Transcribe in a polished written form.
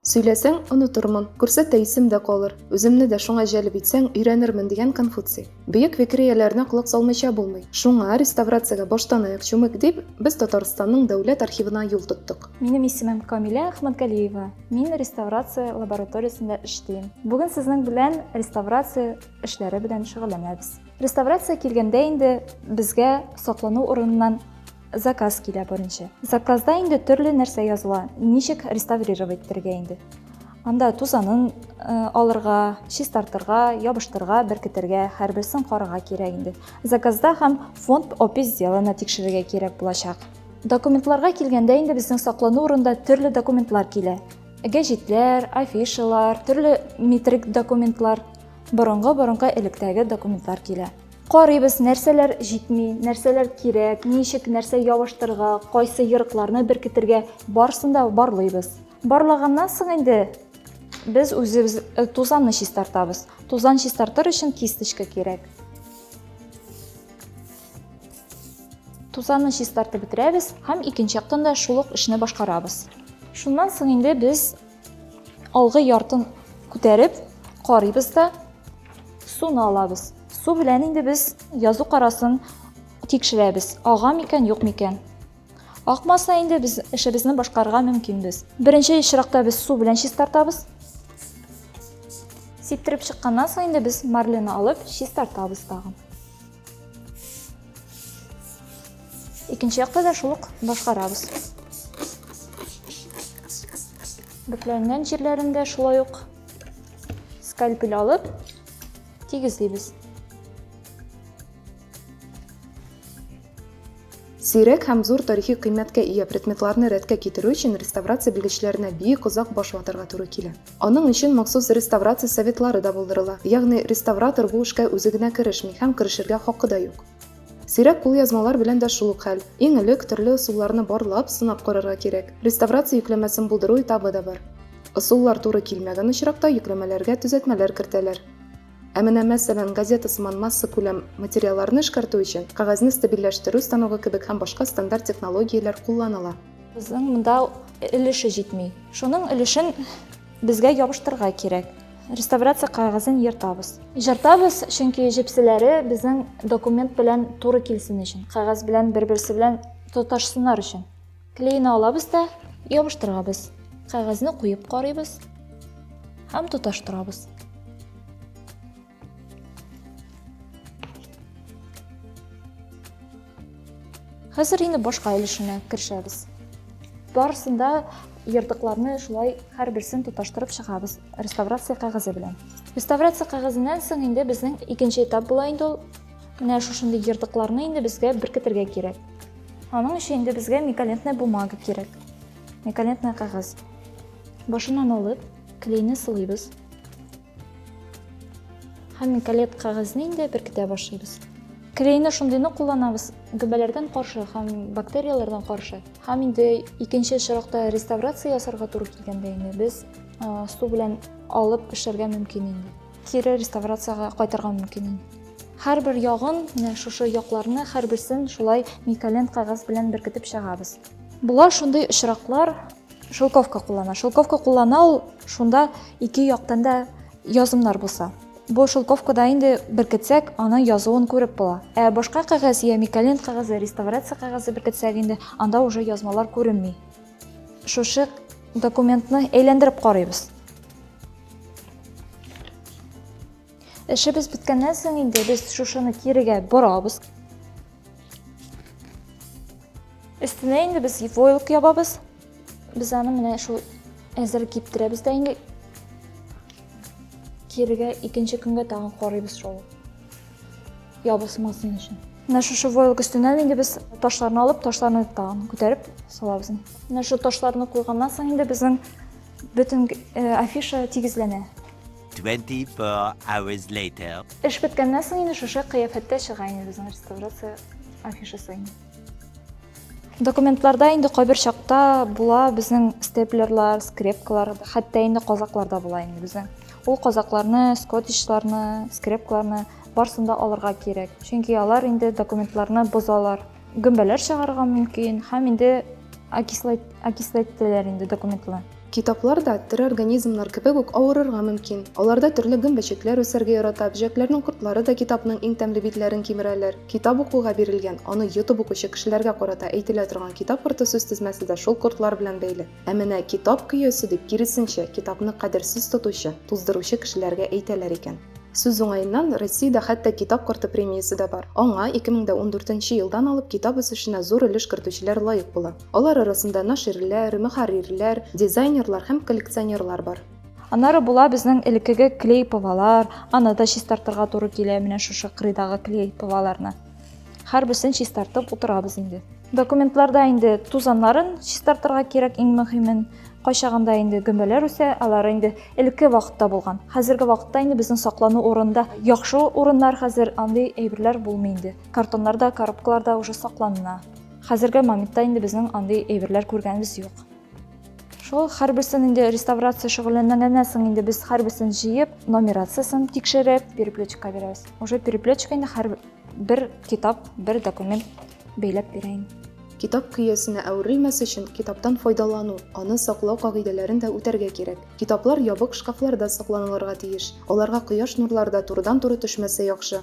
Сөйләсәң, онытырмын, күрсәтә исем дә калыр. Үземне дә шуңа җәлеп итсәң, өйрәнермен дигән Конфуций. Бөек фикрияләренә колак салмыйча булмый. Шуңа реставрациягә баштанаяк чумык дип, без Татарстанның дәүләт архивына юл тоттык. Минем исемем Камилә Әхмәтгалиева. Мин реставрация лабораториясендә эшлим. Бүген сезнең белән реставрация эшләре белән шөгыльләнәбез. Реставрация килгәндә инде безгә саклану урыныннан заказ килә беренче. Заказда инде төрле нәрсә языла. Ничек реставрировать итәргә инде. Анда тузанын алырга, чистартырга, ябыштырга, беркетергә, һәрберсен карарга кирәк инде. Заказда һәм фонд опись сделано тикшерергә кирәк булачак. Документларга килгәндә инде безнең саклану урынында төрле документлар килә. Гәҗитләр, афишалар, төрле метрик документлар, борынгы электәге документлар килә. Карыйбыз, нәрсәләр җитми, нәрсәләр кирәк, ничек нәрсә ябыштырга, кайсы йорыкларны беркетергә, барсында барлыйбыз. Барлаганнан соң инде без үзебез тузанны чистартабыз. Тузан чистартыр өчен кисточка кирәк. Тузанны чистартып бетерәбез һәм икенче яктан да шул ук эшне башкарабыз. Шуннан соң инде без алгы яртын күтәреп карыйбыз да суны алабыз. Су белән инде без язу карасын тикшерәбез. Ага микән, юк микән. Акмаса инде без эшебезне башкарырга мөмкинбез. Беренче чиракта без су белән чистартабыз. Сиптереп чыкканнан соң инде без марлены алып чистартабыз тагын. Икенче якта да шул ук башкарабыз. Бөкләнгән җирләрендә шулай ук скальпель алып тигезлибез. Сирәк һәм зур тарихи кыйммәткә ия предметларны рәткә китерү өчен реставрация белгечләренә бик озак баш ватарга туры килә. Аның өчен махсус реставрация советлары да булдырыла. Ягъни реставратор бу эшкә үзе генә керешми һәм керешергә хакы да юк. Сирәк кулъязмалар белән дә шул ук хәл. Иң элек төрле ысулларны барлап, сынап карарга кирәк. Реставрация йөкләмәсен булдыру этабы да бар. Ысуллар туры килмәгән очракта йөкләмәләргә төзәтмәләр кертәләр. Ә менә мәсәлән, газета сыман масса күләм материалларны эшкәртү өчен кәгазьне стабильләштерү станогы кебек һәм башка стандарт технологияләр кулланыла. Безнең монда өлеше җитми. Шуның өлешен безгә ябыштырырга кирәк. Реставрация кәгазен йыртабыз. Йыртабыз, чөнки җепселәре безнең документ белән туры килсен өчен, кәгазь белән бер-берсе белән тоташсыннар өчен. Клейны алабыз да ябыштырабыз. Кәгазьне куеп карыйбыз һәм тоташтырабыз. Хәзер инде башка өлешенә керешәбез. Барысында йыртыкларны шулай һәрберсен тоташтырып чыгабыз реставрация кәгазе белән. Реставрация кәгазеннән соң инде безнең икенче этап була инде ул. Менә шушындый йыртыкларны инде безгә беркетергә кирәк. Аның өчен инде безгә микалентная бумага кирәк. Микалентная кәгазь. Башыннан алып, клейны сылыйбыз. Һәм микалент кәгазьне инде беркетә башлыйбыз. Клейны шундыйны кулланабыз гөбәләрдән каршы һәм бактерияләрдән каршы. Һәм инде икенче чиракта реставрация ясарга туры килгәндә инде без су белән алып пешерергә мөмкин инде. Кире реставрацияга кайтарга мөмкин инде. Һәрбер ягын, менә шушы якларны һәрберсен шулай микалент кәгазь белән беркетеп чыгабыз. Булар шундый очраклар шелковка куллана. Шелковка куллана ул шунда ике яктан да язымнар булса. Бу шелковкада инде беркетсәк, аның язуын күреп була. Ә башка кәгазь, я микалент кәгазе, реставрация кәгазе беркетсәк инде, анда уже язмалар күренми. Шушы документны әйләндереп карыйбыз. Эшебез биткәннән соң инде без шушыны кирегә борабыз. Өстенә инде без войлык ябабыз. Без аны менә шул әзер киптерәбез дә инде кирегә икенче көнгә тагын карыйбыз шул. Ябысмасын өчен. Менә шушы войлык өстеннән инде без ташларны алып, ташларны тагын күтәреп салабыз. Менә шу ташларны куйганнан соң инде безнең бөтен афиша тигезләнә. 24 hours later. Эш биткәннән соң инде шушы кыяфәттә чыга инде безнең реставрация афишасы. Документларда инде кайбер чакта була безнең степлерлар, скрепкалар, хәтта инде казаклар да була инде безнең. Ул казакларны, скотишларны, скрепкаларны барсында алырга кирәк. Чөнки алар инде документларны бозалар. Гөмбәләр чыгарырга мөмкин һәм инде окисләтәләр инде документны. Китаплар да тере организмнар кебек үк авырырга мөмкин. Аларда төрле гөмбәчекләр үсәргә ярата, бөҗәкләрнең кортлары да китапның иң тәмле битләрен кимерәләр. Китап укуга бирелгән, аны йотып укучы кешеләргә карата әйтелә торган китап корты сүз тезмәсе дә шул кортлар белән бәйле. Ә менә китап көясе дип киресенчә китапны кадерсез тотучы, туздыручы кешеләргә әйтәләр икән. Сүз уңаеннан Россиядә хәтта китап корты премиясе дә бар. Аңа 2014 елдан алып китап үсешенә зур өлеш кертүчеләр лаек була. Алар арасында наширләр, мөхәррирләр, дизайнерлар һәм коллекционерлар бар. Аннары була безнең элеккеге клей повалар, аны да чистартырга туры килә менә шушы кырыйдагы клей поваларны. Һәрберсен чистартып утырабыз инде. Документларда инде тузаннарын чистартырга кирәк иң мөһимен. Кайчагында инде гөмбәләр үсә, алар инде элекке вакытта булган. Хәзерге вакытта инде безнең саклану урынында яхшы урыннар хәзер андый әйберләр булмый инде. Картоннарда, коробкаларда уже саклана. Хәзерге моментта инде безнең андый әйберләр күргәнбез юк. Шул һәрберсен инде реставрация шөгыльләнгәннән соң инде без һәрберсен җыеп, нумерациясын тикшереп, переплетчикка бирәбез. Уже переплетчик инде һәр бер китап, бер документ бәйләп бирә инде. Китап көясенә әверелмәс өчен китаптан файдалану, аны саклау кагыйдәләрен дә үтәргә кирәк. Китаплар ябык шкафларда сакланылырга тиеш. Аларга кояш нурлары да турыдан-туры төшмәсә яхшы.